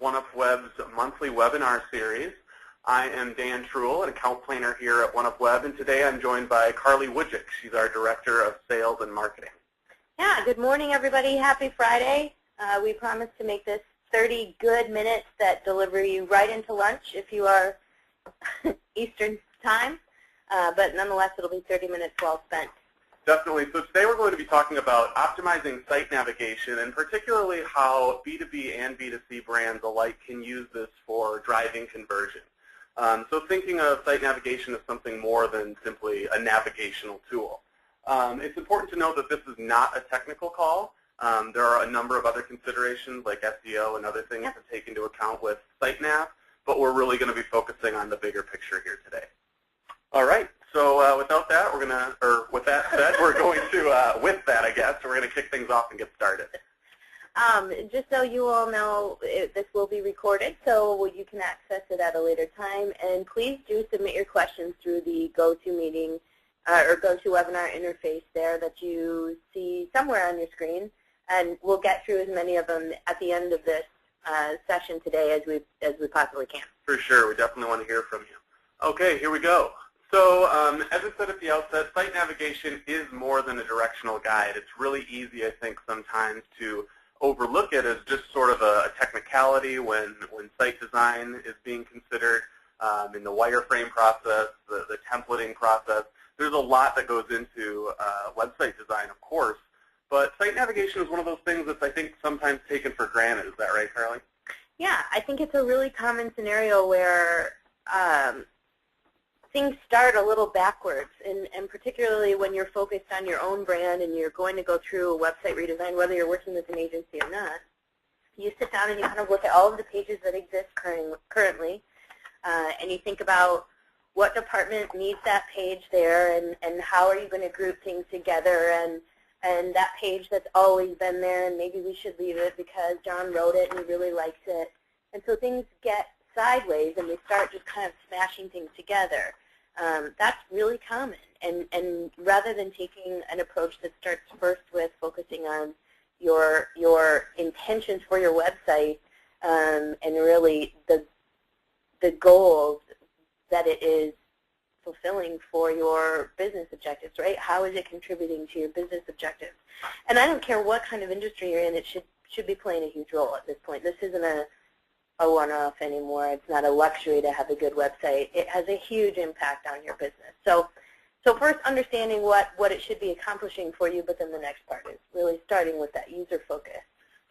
OneUpWeb's monthly webinar series. I am Dan Truel, an account planner here at OneUpWeb, and today I'm joined by Carly Wujcik. She's our Director of Sales and Marketing. Yeah, good morning, everybody. Happy Friday. We promise to make this 30 good minutes that deliver you right into lunch if you are Eastern time, but nonetheless, it'll be 30 minutes well spent. Definitely. So today we're going to be talking about optimizing site navigation and particularly how B2B and B2C brands alike can use this for driving conversion. So thinking of site navigation as something more than simply a navigational tool. It's important to note that this is not a technical call. There are a number of other considerations like SEO and other things to take into account with site nav, but we're really going to be focusing on the bigger picture here today. All right. So without that, with that said, we're going to, with that, I guess, we're going to kick things off and get started. Just so you all know, this will be recorded, so you can access it at a later time. And please do submit your questions through the GoToMeeting or GoToWebinar interface there that you see somewhere on your screen. And we'll get through as many of them at the end of this session today as we possibly can. For sure. We definitely want to hear from you. Okay, here we go. So as I said at the outset, site navigation is more than a directional guide. It's really easy, I think, sometimes to overlook it as just sort of a technicality when site design is being considered in the wireframe process, the templating process. There's a lot that goes into website design, of course, but site navigation is one of those things that's, I think, sometimes taken for granted. Is that right, Carly? Yeah, I think it's a really common scenario where things start a little backwards, and particularly when you're focused on your own brand and you're going to go through a website redesign, whether you're working with an agency or not. You sit down and you kind of look at all of the pages that exist currently, and you think about what department needs that page there, and how are you going to group things together, and that page that's always been there, and maybe we should leave it because John wrote it and he really likes it. And so things get sideways and we start just kind of smashing things together. That's really common, and rather than taking an approach that starts first with focusing on your intentions for your website and really the goals that it is fulfilling for your business objectives, right? How is it contributing to your business objectives? And I don't care what kind of industry you're in, it should be playing a huge role at this point. This isn't a one-off anymore. It's not a luxury to have a good website. It has a huge impact on your business. So first understanding what it should be accomplishing for you, but then the next part is really starting with that user focus.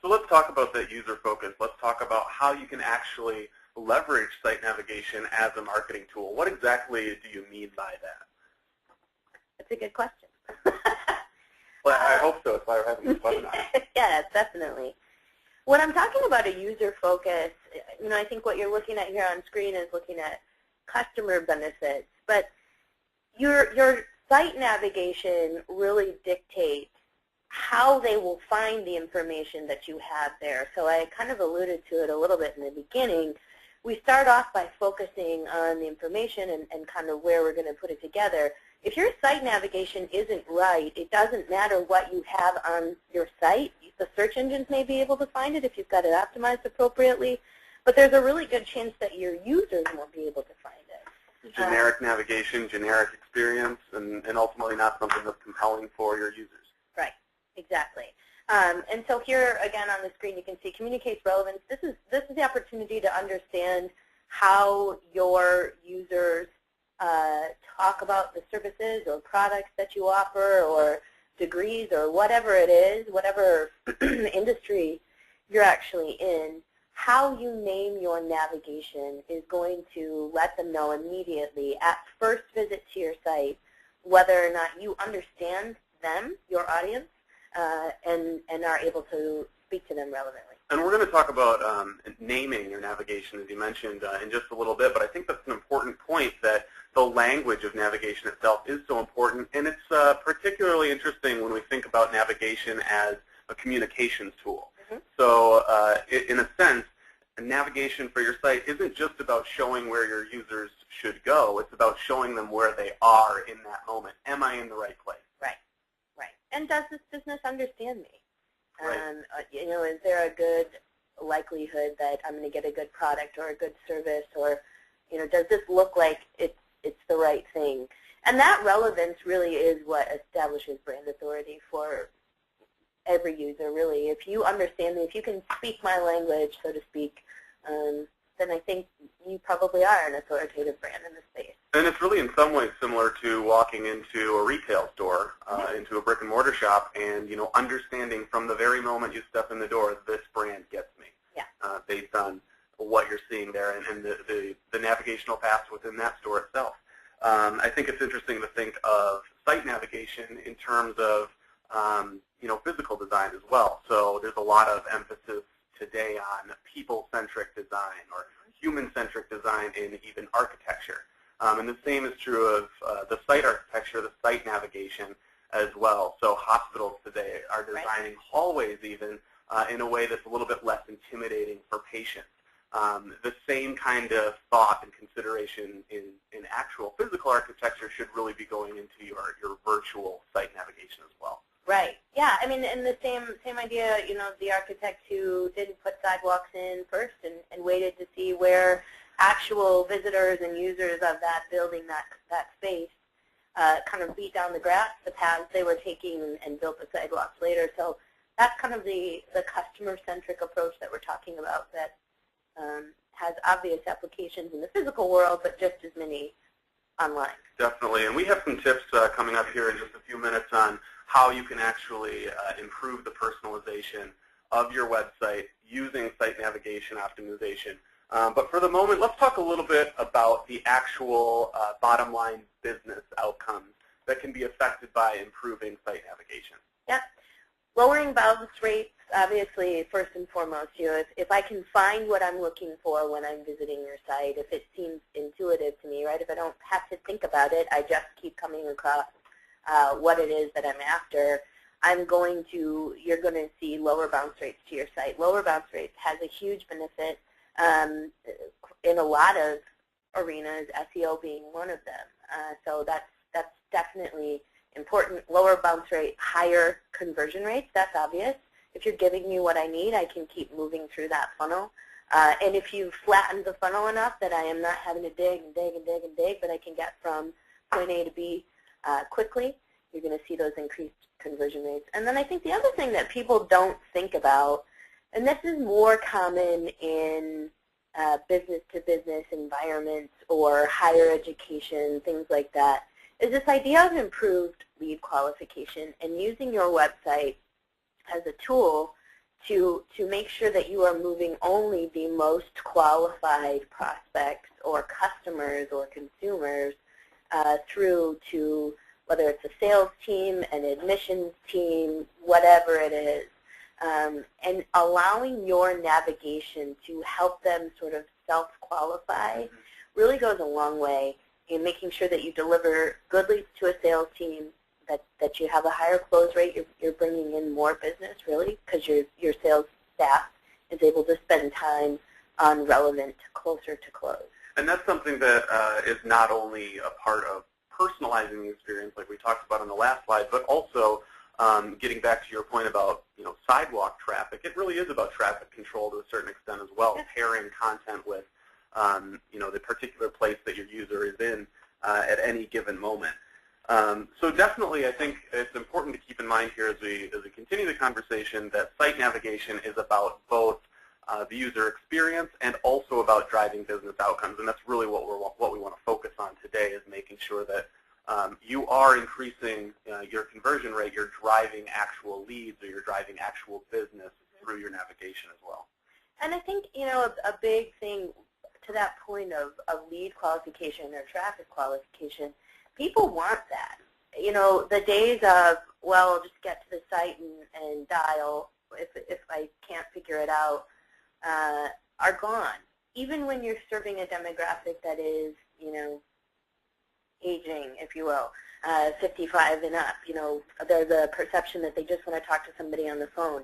So let's talk about that user focus. Let's talk about how you can actually leverage site navigation as a marketing tool. What exactly do you mean by that? That's a good question. Well, I hope so. That's why we're having this webinar. Yeah, definitely. When I'm talking about a user focus, I think what you're looking at here on screen is looking at customer benefits, but your site navigation really dictates how they will find the information that you have there. So I kind of alluded to it a little bit in the beginning. We start off by focusing on the information and kind of where we're going to put it together. If your site navigation isn't right, it doesn't matter what you have on your site. The search engines may be able to find it if you've got it optimized appropriately, but there's a really good chance that your users won't be able to find it. Generic navigation, generic experience, and ultimately not something that's compelling for your users. Right, exactly. And so here, again, on the screen, you can see communicates relevance. This is the opportunity to understand how your users talk about the services or products that you offer or degrees or whatever it is, whatever industry you're actually in. How you name your navigation is going to let them know immediately at first visit to your site whether or not you understand them, your audience, and are able to speak to them relevantly. And we're going to talk about naming your navigation, as you mentioned, in just a little bit, but I think that's an important point, that the language of navigation itself is so important, and it's particularly interesting when we think about navigation as a communications tool. Mm-hmm. So in a sense, navigation for your site isn't just about showing where your users should go, it's about showing them where they are in that moment. Am I in the right place? Right, right. And does this business understand me? Right. Is there a good likelihood that I'm going to get a good product or a good service, or does this look like it's the right thing? And that relevance really is what establishes brand authority for every user, really. If you understand me, if you can speak my language, so to speak, then I think you probably are an authoritative brand in the space. And it's really in some ways similar to walking into a retail store, into a brick and mortar shop, and understanding from the very moment you step in the door, this brand gets me, based on what you're seeing there and the navigational paths within that store itself. I think it's interesting to think of site navigation in terms of physical design as well. So there's a lot of emphasis today on people-centric design or human-centric design in even architecture. And the same is true of the site architecture, the site navigation as well. So hospitals today are designing hallways even in a way that's a little bit less intimidating for patients. The same kind of thought and consideration in actual physical architecture should really be going into your virtual site navigation as well. Right. Yeah. I mean, and the same idea. The architect who didn't put sidewalks in first and waited to see where actual visitors and users of that building, that space, kind of beat down the grass, the paths they were taking, and built the sidewalks later. So that's kind of the customer-centric approach that we're talking about that has obvious applications in the physical world, but just as many online. Definitely. And we have some tips coming up here in just a few minutes on how you can actually improve the personalization of your website using site navigation optimization. But for the moment, let's talk a little bit about the actual bottom line business outcomes that can be affected by improving site navigation. Yeah. Lowering bounce rates, obviously, first and foremost. If I can find what I'm looking for when I'm visiting your site, if it seems intuitive to me, right? If I don't have to think about it, I just keep coming across what it is that I'm after, you're going to see lower bounce rates to your site. Lower bounce rates has a huge benefit in a lot of arenas, SEO being one of them. So that's definitely important. Lower bounce rate, higher conversion rates, that's obvious. If you're giving me what I need, I can keep moving through that funnel. And if you've flattened the funnel enough that I am not having to dig and dig and dig and dig, but I can get from point A to B quickly, you're going to see those increased conversion rates. And then I think the other thing that people don't think about, and this is more common in business-to-business environments or higher education, things like that, is this idea of improved lead qualification and using your website as a tool to make sure that you are moving only the most qualified prospects or customers or consumers through to whether it's a sales team, an admissions team, whatever it is, and allowing your navigation to help them sort of self-qualify really goes a long way in making sure that you deliver good leads to a sales team, that you have a higher close rate, you're bringing in more business, really, because your sales staff is able to spend time on relevant closer to close. And that's something that is not only a part of personalizing the experience, like we talked about on the last slide, but also getting back to your point about sidewalk traffic. It really is about traffic control to a certain extent as well, pairing content with the particular place that your user is in at any given moment. So definitely, I think it's important to keep in mind here as we continue the conversation that site navigation is about both the user experience and also about driving business outcomes, and that's really what we want to focus on today, is making sure that you are increasing your conversion rate, you're driving actual leads, or you're driving actual business through your navigation as well. And I think a big thing to that point of lead qualification or traffic qualification, people want that. The days of, well, I'll just get to the site and dial if I can't figure it out, are gone. Even when you're serving a demographic that is, aging, if you will, 55 and up, there's a perception that they just want to talk to somebody on the phone.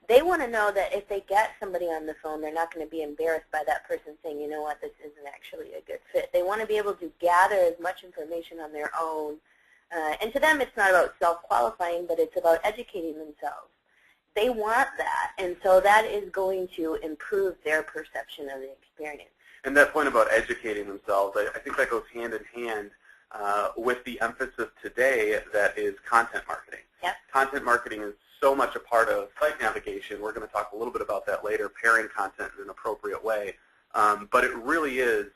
They want to know that if they get somebody on the phone, they're not going to be embarrassed by that person saying, you know what, this isn't actually a good fit. They want to be able to gather as much information on their own. And to them, it's not about self-qualifying, but it's about educating themselves. they want that, and so that is going to improve their perception of the experience. And that point about educating themselves, I think that goes hand in hand with the emphasis today that is content marketing. Yep. Content marketing is so much a part of site navigation. We're going to talk a little bit about that later, pairing content in an appropriate way. But it really is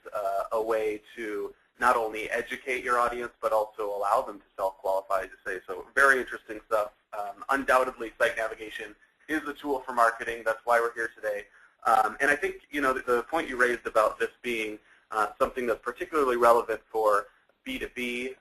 a way to not only educate your audience, but also allow them to self-qualify, to say so. Very interesting stuff. Undoubtedly, site navigation is a tool for marketing. That's why we're here today. And I think, the point you raised about this being something that's particularly relevant for B2B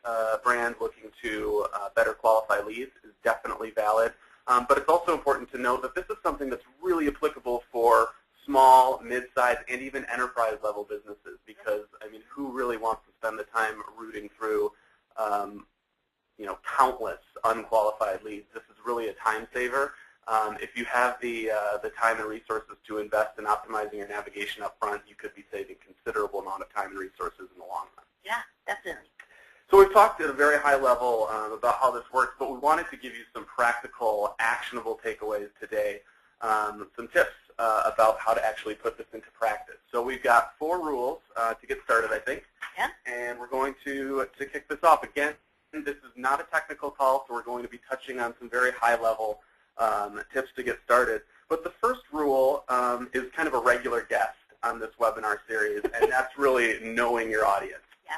brands looking to better qualify leads is definitely valid. But it's also important to note that this is something that's really applicable for small, mid-sized, and even enterprise-level businesses, because, who really wants to spend the time rooting through, countless unqualified leads? This is really a time saver. If you have the time and resources to invest in optimizing your navigation up front, you could be saving considerable amount of time and resources in the long run. Yeah, definitely. So we've talked at a very high level about how this works, but we wanted to give you some practical, actionable takeaways today, some tips about how to actually put this into practice. So we've got 4 rules to get started, I think. Yeah. And we're going to kick this off. Again, this is not a technical call, so we're going to be touching on some very high-level tips to get started. But the first rule is kind of a regular guest on this webinar series, and that's really knowing your audience. Yeah.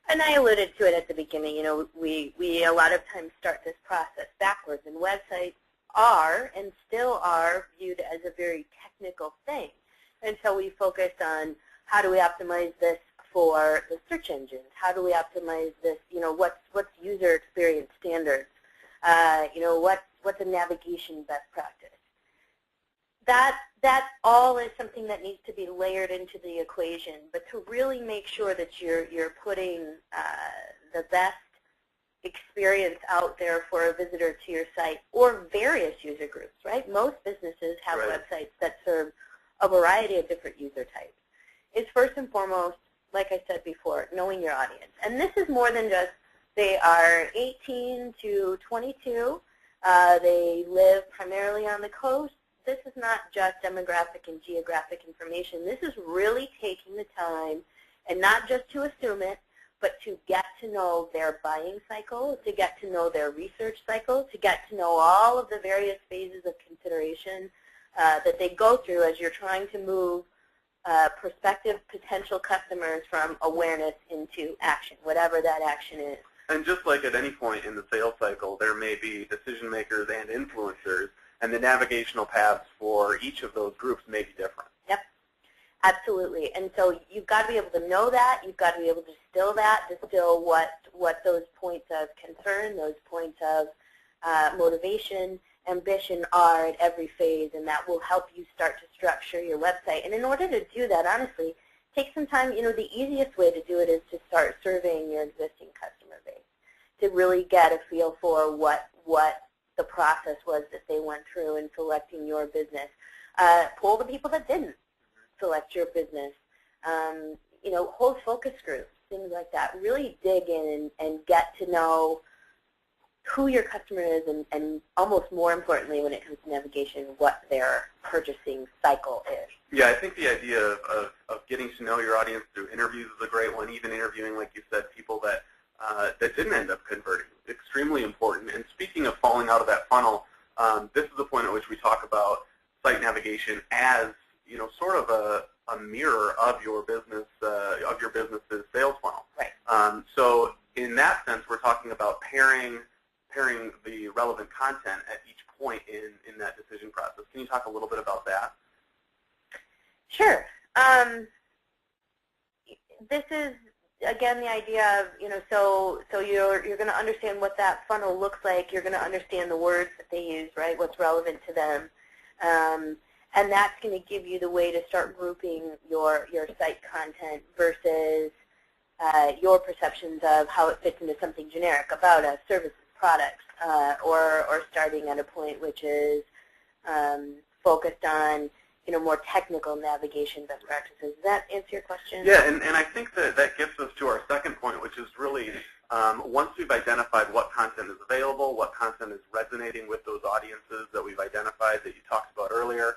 And I alluded to it at the beginning. We a lot of times start this process backwards, and websites are and still are viewed as a very technical thing. And so we focus on how do we optimize this for the search engines? How do we optimize this? What's user experience standards? What's a navigation best practice? That all is something that needs to be layered into the equation. But to really make sure that you're putting the best experience out there for a visitor to your site or various user groups, right? Most businesses have websites that serve a variety of different user types. Is first and foremost, like I said before, knowing your audience. And this is more than just they are 18 to 22. They live primarily on the coast. This is not just demographic and geographic information. This is really taking the time, and not just to assume it, but to get to know their buying cycle, to get to know their research cycle, to get to know all of the various phases of consideration that they go through as you're trying to move prospective potential customers from awareness into action, whatever that action is. And just like at any point in the sales cycle, there may be decision makers and influencers, and the navigational paths for each of those groups may be different. Yep, absolutely. And so you've got to be able to know that. You've got to be able to distill what those points of concern, those points of motivation, ambition are at every phase, and that will help you start to structure your website. And in order to do that, honestly, take some time. The easiest way to do it is to start surveying your existing customer base to really get a feel for what the process was that they went through in selecting your business. Pull the people that didn't select your business. Hold focus groups, things like that. Really dig in and get to know who your customer is, and almost more importantly when it comes to navigation, what their purchasing cycle is. Yeah, I think the idea of getting to know your audience through interviews is a great one. Even interviewing, like you said, people that didn't end up converting, extremely important. And speaking of falling out of that funnel, this is the point at which we talk about site navigation as sort of a mirror of your business, of your business's sales funnel. Right. So in that sense, we're talking about pairing the relevant content at each point in that decision process. Can you talk a little bit about that? Sure. This is, again, the idea of, so you're going to understand what that funnel looks like. You're going to understand the words that they use, right, what's relevant to them. And that's going to give you the way to start grouping your site content versus your perceptions of how it fits into something generic about us, services, products, or starting at a point which is focused on more technical navigation best practices. Does that answer your question? Yeah, and I think that gets us to our second point, which is really Once we've identified what content is available, what content is resonating with those audiences that we've identified that you talked about earlier,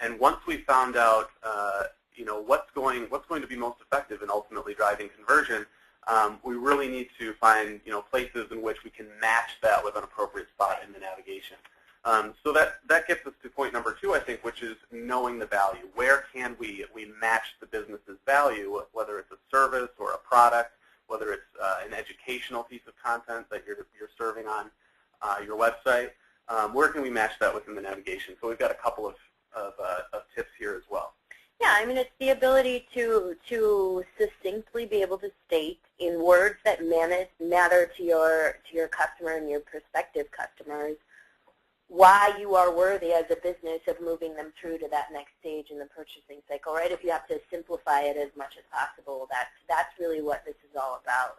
and once we've found out what's going to be most effective in ultimately driving conversion, we really need to find places in which we can match that with an appropriate spot in the navigation. So that gets us to point number 2, I think, which is knowing the value. Where can we match the business's value, whether it's a service or a product, whether it's an educational piece of content that you're serving on your website. Where can we match that within the navigation? So we've got a couple of tips here as well. Yeah, I mean, it's the ability to succinctly be able to state in words that matter to your customer and your prospective customers why you are worthy as a business of moving them through to that next stage in the purchasing cycle, right? If you have to simplify it as much as possible, that's really what this is all about.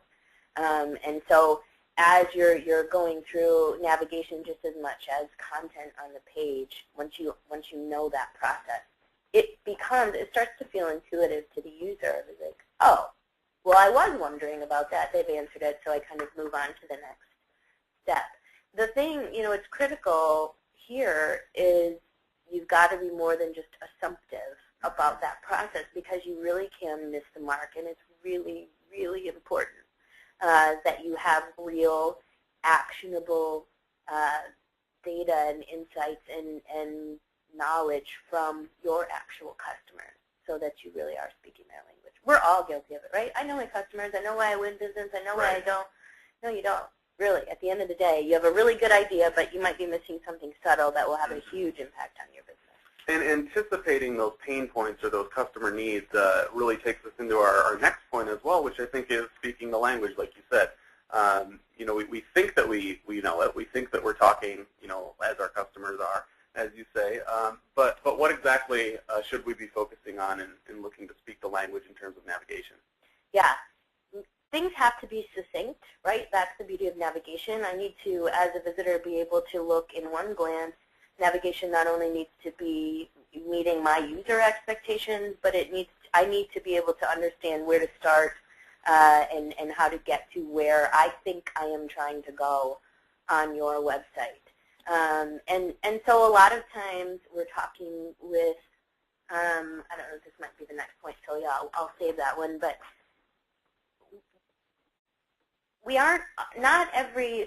And so as you're going through navigation just as much as content on the page, once you know that process, it starts to feel intuitive to the user. It's like, oh, well, I was wondering about that. They've answered it, so I kind of move on to the next step. The thing, it's critical here is you've got to be more than just assumptive about that process, because you really can miss the mark, and it's really, really important that you have real, actionable data and insights and knowledge from your actual customers so that you really are speaking their language. We're all guilty of it, right? I know my customers. I know why I win business. I know why I don't. No, you don't. Really, at the end of the day, you have a really good idea, but you might be missing something subtle that will have a huge impact on your business. And anticipating those pain points or those customer needs really takes us into our next point as well, which I think is speaking the language, like you said. We think that we know it. We think that we're talking, as our customers are, as you say. But what exactly should we be focusing on in looking to speak the language in terms of navigation? Yeah. Things have to be succinct, right? That's the beauty of navigation. I need to, as a visitor, be able to look in one glance. Navigation not only needs to be meeting my user expectations, but I need to be able to understand where to start and how to get to where I think I am trying to go on your website. And so a lot of times we're talking with, I don't know if this might be the next point, so yeah, I'll save that one, but we aren't,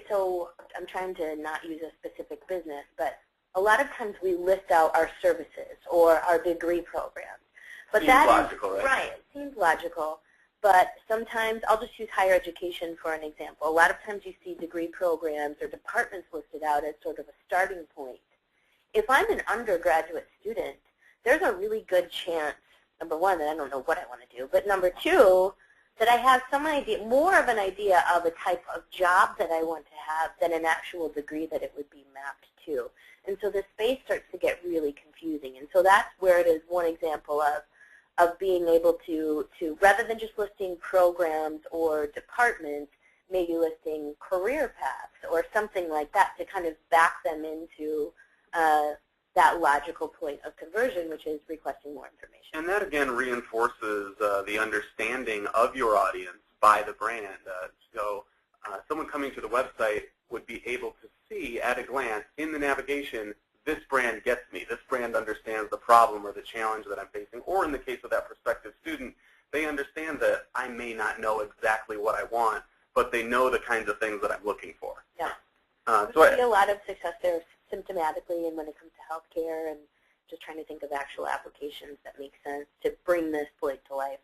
so I'm trying to not use a specific business, but a lot of times we list out our services or our degree programs. But seems logical, right? Right, it seems logical. But sometimes, I'll just use higher education for an example. A lot of times you see degree programs or departments listed out as sort of a starting point. If I'm an undergraduate student, there's a really good chance, number one, that I don't know what I want to do, but number two, that I have some idea, more of an idea of a type of job that I want to have than an actual degree that it would be mapped to. And so the space starts to get really confusing. And so that's where it is one example of being able to, rather than just listing programs or departments, maybe listing career paths or something like that to kind of back them into that logical point of conversion, which is requesting more information. And that, again, reinforces the understanding of your audience by the brand. So someone coming to the website would be able to see at a glance in the navigation, this brand gets me. This brand understands the problem or the challenge that I'm facing. Or in the case of that prospective student, they understand that I may not know exactly what I want, but they know the kinds of things that I'm looking for. Yeah. So I see a lot of success there symptomatically, and when it comes to healthcare and just trying to think of actual applications that make sense to bring this point to life.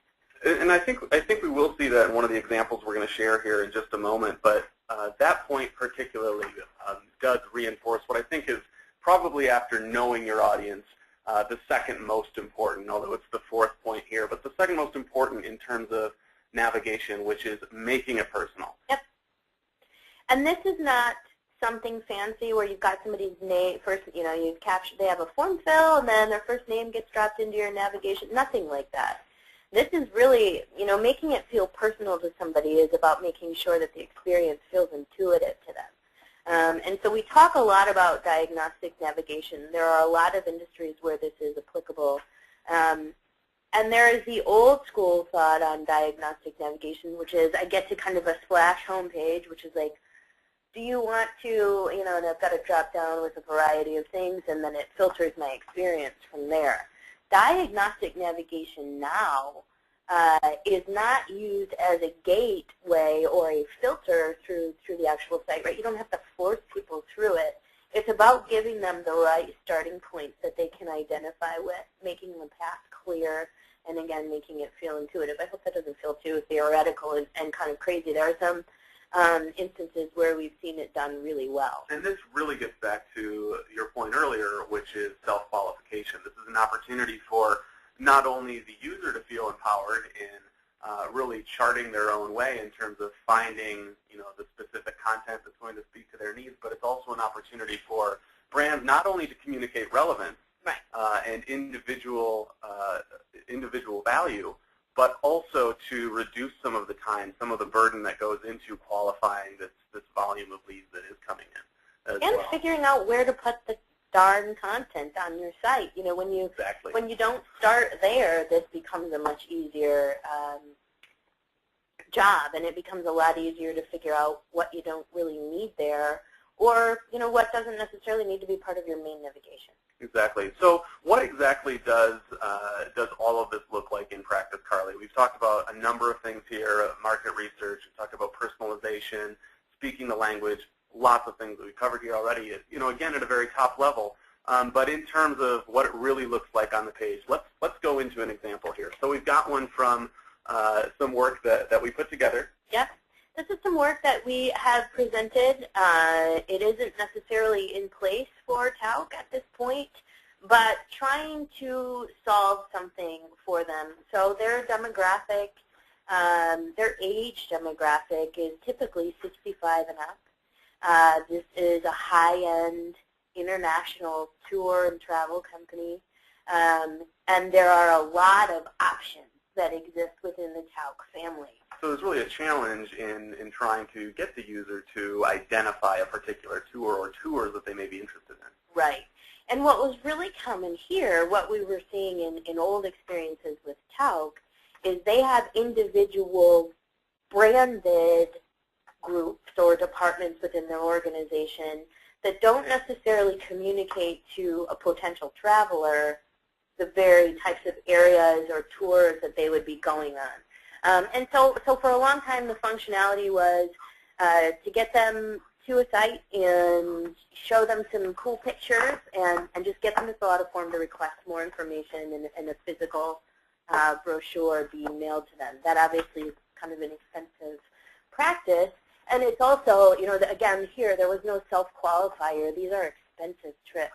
And I think we will see that in one of the examples we're going to share here in just a moment. But that point particularly does reinforce what I think is probably, after knowing your audience, the second most important, although it's the fourth point here, but the second most important in terms of navigation, which is making it personal. Yep. And this is not something fancy where you've got somebody's name first, you've captured, they have a form fill, and then their first name gets dropped into your navigation. Nothing like that. This is really, making it feel personal to somebody is about making sure that the experience feels intuitive to them. And so we talk a lot about diagnostic navigation. There are a lot of industries where this is applicable. And there is the old school thought on diagnostic navigation, which is I get to kind of a splash homepage, which is like, do you want to, and I've got a drop down with a variety of things, and then it filters my experience from there. Diagnostic navigation now is not used as a gateway or a filter through the actual site, right? You don't have to force people through it. It's about giving them the right starting points that they can identify with, making the path clear, and again, making it feel intuitive. I hope that doesn't feel too theoretical and kind of crazy. There are some instances where we've seen it done really well. And this really gets back to your point earlier, which is self-qualification. This is an opportunity for not only the user to feel empowered in really charting their own way in terms of finding, the specific content that's going to speak to their needs, but it's also an opportunity for brands not only to communicate relevance and individual value, but also to reduce some of the time, some of the burden that goes into qualifying this volume of leads that is coming in. And figuring out where to put the darn content on your site. When you don't start there, this becomes a much easier job, and it becomes a lot easier to figure out what you don't really need there, or what doesn't necessarily need to be part of your main navigation. Exactly. So what exactly does all of this look like in practice, Carly? We've talked about a number of things here, market research, we've talked about personalization, speaking the language, lots of things that we've covered here already, again, at a very top level. But in terms of what it really looks like on the page, let's go into an example here. So we've got one from some work that we put together. Yep. This is some work that we have presented. It isn't necessarily in place for talc at this point, but trying to solve something for them. So their demographic, their age demographic is typically 65 and up. This is a high-end international tour and travel company, and there are a lot of options that exist within the talc family. So there's really a challenge in trying to get the user to identify a particular tour or tours that they may be interested in. Right. And what was really common here, what we were seeing in old experiences with talc, is they have individual branded groups or departments within their organization that don't necessarily communicate to a potential traveler the very types of areas or tours that they would be going on. And so for a long time, the functionality was to get them to a site and show them some cool pictures and just get them to fill out a form to request more information and a physical brochure being mailed to them. That obviously is kind of an expensive practice. And it's also, again, here, there was no self-qualifier. These are expensive trips.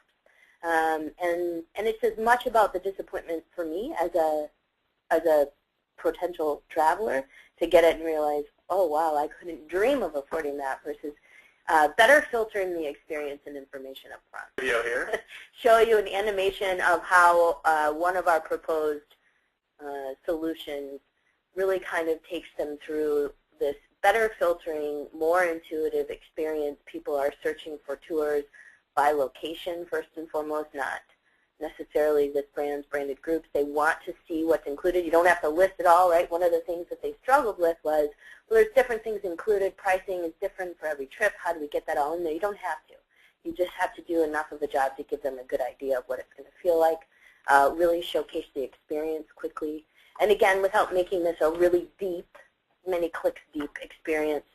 And it's as much about the disappointment for me as a potential traveler to get it and realize, oh, wow, I couldn't dream of affording that, versus better filtering the experience and information up front. Video here. Show you an animation of how one of our proposed solutions really kind of takes them through this better filtering, more intuitive experience. People are searching for tours by location, first and foremost, not necessarily this brand's branded groups. They want to see what's included. You don't have to list it all, right? One of the things that they struggled with was, well, there's different things included. Pricing is different for every trip. How do we get that all in there? You don't have to. You just have to do enough of a job to give them a good idea of what it's going to feel like, really showcase the experience quickly. And again, without making this a really deep, many clicks deep experience,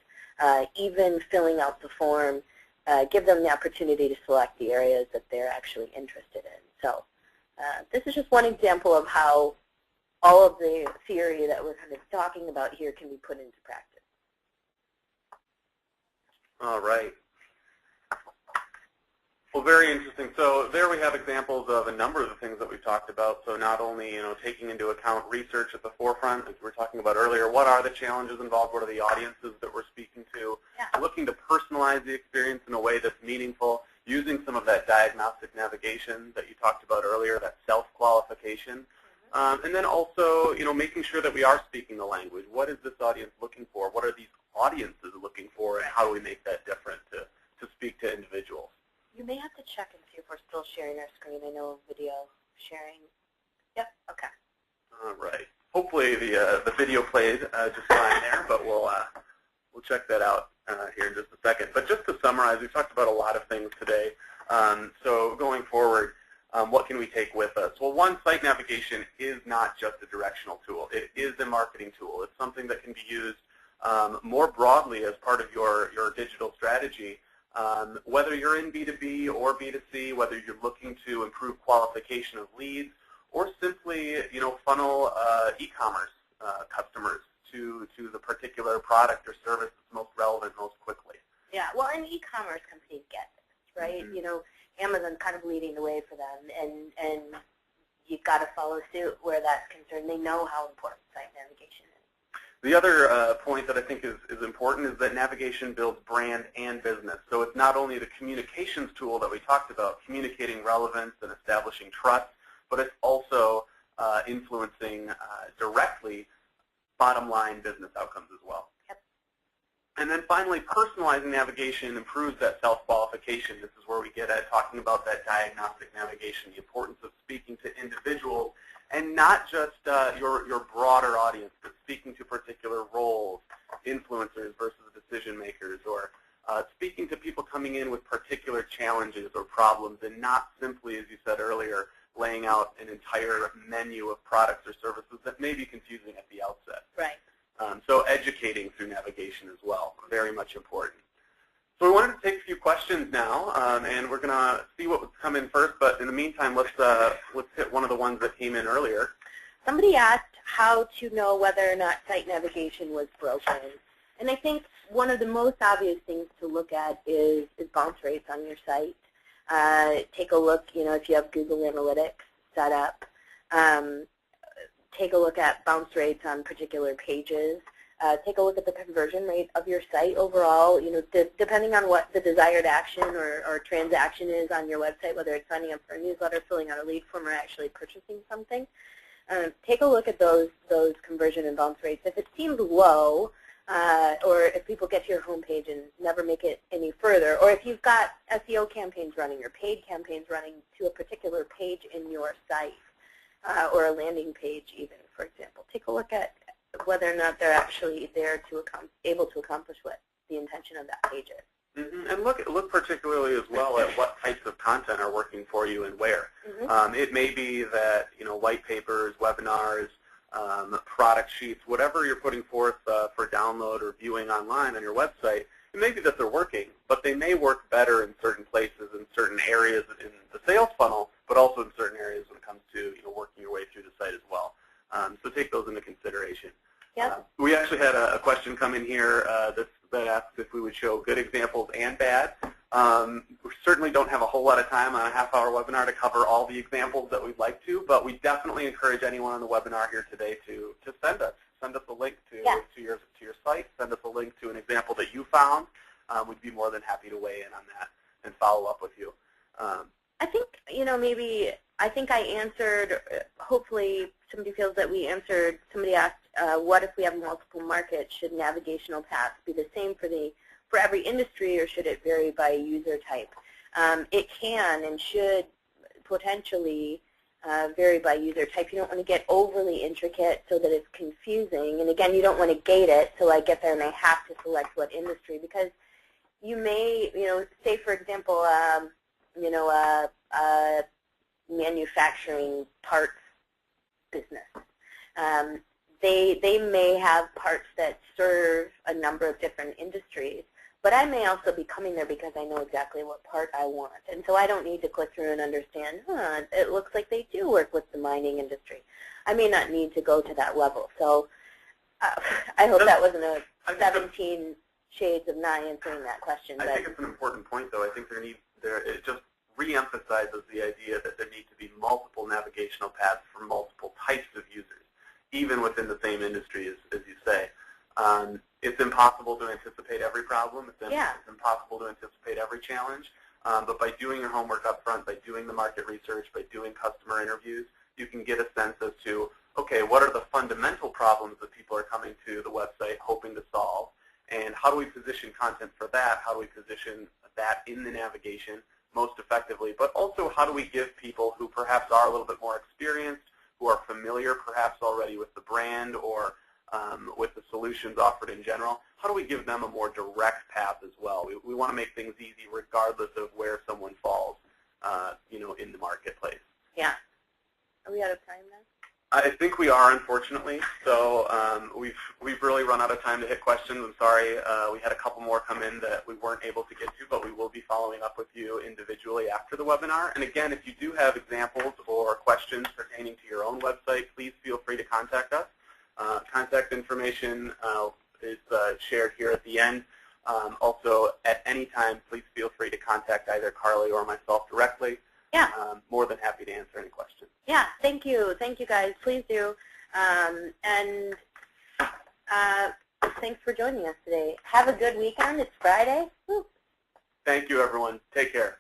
even filling out the form, give them the opportunity to select the areas that they're actually interested in. So this is just one example of how all of the theory that we're kind of talking about here can be put into practice. All right. Well, very interesting. So there we have examples of a number of the things that we've talked about. So not only, taking into account research at the forefront, as we were talking about earlier, what are the challenges involved, what are the audiences that we're speaking to, looking to personalize the experience in a way that's meaningful, using some of that diagnostic navigation that you talked about earlier, that self-qualification, and then also, making sure that we are speaking the language. What is this audience looking for? What are these audiences looking for, and how do we make that different to speak to individuals? You may have to check and see if we're still sharing our screen. I know video sharing. Yep, okay. All right. Hopefully the video played just fine there, but we'll check that out here in just a second. But just to summarize, we've talked about a lot of things today. So going forward, what can we take with us? Well, one, site navigation is not just a directional tool. It is a marketing tool. It's something that can be used more broadly as part of your digital strategy. Whether you're in B2B or B2C, whether you're looking to improve qualification of leads, or simply, funnel e-commerce customers to the particular product or service that's most relevant most quickly. Yeah, well, and e-commerce companies get this, right? Mm-hmm. Amazon's kind of leading the way for them, and you've got to follow suit where that's concerned. They know how important site navigation is. The other point that I think is important is that navigation builds brand and business. So it's not only the communications tool that we talked about, communicating relevance and establishing trust, but it's also influencing directly bottom line business outcomes as well. Yep. And then finally, personalizing navigation improves that self-qualification. This is where we get at talking about that diagnostic navigation, the importance of speaking to individuals, and not just your broader audience, but speaking to particular roles, influencers versus decision makers, or speaking to people coming in with particular challenges or problems, and not simply, as you said earlier, laying out an entire menu of products or services that may be confusing at the outset. Right. So educating through navigation as well, very much important. So we wanted to take a few questions now, and we're going to see what would come in first. But in the meantime, let's hit one of the ones that came in earlier. Somebody asked how to know whether or not site navigation was broken. And I think one of the most obvious things to look at is bounce rates on your site. Take a look, if you have Google Analytics set up. Take a look at bounce rates on particular pages. Take a look at the conversion rate of your site overall. Depending on what the desired action or transaction is on your website, whether it's signing up for a newsletter, filling out a lead form, or actually purchasing something. Take a look at those conversion and bounce rates. If it seems low, or if people get to your homepage and never make it any further, or if you've got SEO campaigns running or paid campaigns running to a particular page in your site, or a landing page even, for example, take a look at whether or not they're actually there able to accomplish what the intention of that page is. Mm-hmm. And look particularly as well at what types of content are working for you and where. Mm-hmm. It may be that white papers, webinars, product sheets, whatever you're putting forth for download or viewing online on your website, it may be that they're working, but they may work better in certain places, in certain areas in the sales funnel, but also in certain areas when it comes to working your way through the site as well. So take those into consideration. Yep. We actually had a question come in here that asked if we would show good examples and bad. We certainly don't have a whole lot of time on a half-hour webinar to cover all the examples that we'd like to, but we definitely encourage anyone on the webinar here today to send us a link to your site, send us a link to an example that you found. We'd be more than happy to weigh in on that and follow up with you. I think, I think I answered, hopefully somebody feels that we answered. Somebody asked, what if we have multiple markets? Should navigational paths be the same for every industry, or should it vary by user type? It can and should potentially vary by user type. You don't want to get overly intricate so that it's confusing. And again, you don't want to gate it, so I get there and I have to select what industry, because you may, say for example, manufacturing parts business. They may have parts that serve a number of different industries, but I may also be coming there because I know exactly what part I want. And so I don't need to click through and understand, it looks like they do work with the mining industry. I may not need to go to that level. So I hope that wasn't a 17 shades of not answering that question. I think it's an important point, though. I think it just re-emphasizes the idea that there need to be multiple navigational paths for multiple types of users, even within the same industry, as you say. It's impossible to anticipate every problem. It's impossible to anticipate every challenge. But by doing your homework up front, by doing the market research, by doing customer interviews, you can get a sense as to, okay, what are the fundamental problems that people are coming to the website hoping to solve, and how do we position content for that? How do we position that in the navigation most effectively? But also, how do we give people who perhaps are a little bit more experienced, who are familiar perhaps already with the brand or with the solutions offered in general, how do we give them a more direct path as well? We want to make things easy regardless of where someone falls, in the marketplace. Yeah. Are we out of time now? I think we are, unfortunately. So we've really run out of time to hit questions. I'm sorry. We had a couple more come in that we weren't able to get to, but we will be following up with you individually after the webinar. And again, if you do have examples or questions pertaining to your own website, please feel free to contact us. Contact information is shared here at the end. Also, at any time, please feel free to contact either Carly or myself directly. Yeah. More than happy to answer any questions. Yeah, thank you. Thank you, guys. Please do. Thanks for joining us today. Have a good weekend. It's Friday. Woo. Thank you, everyone. Take care.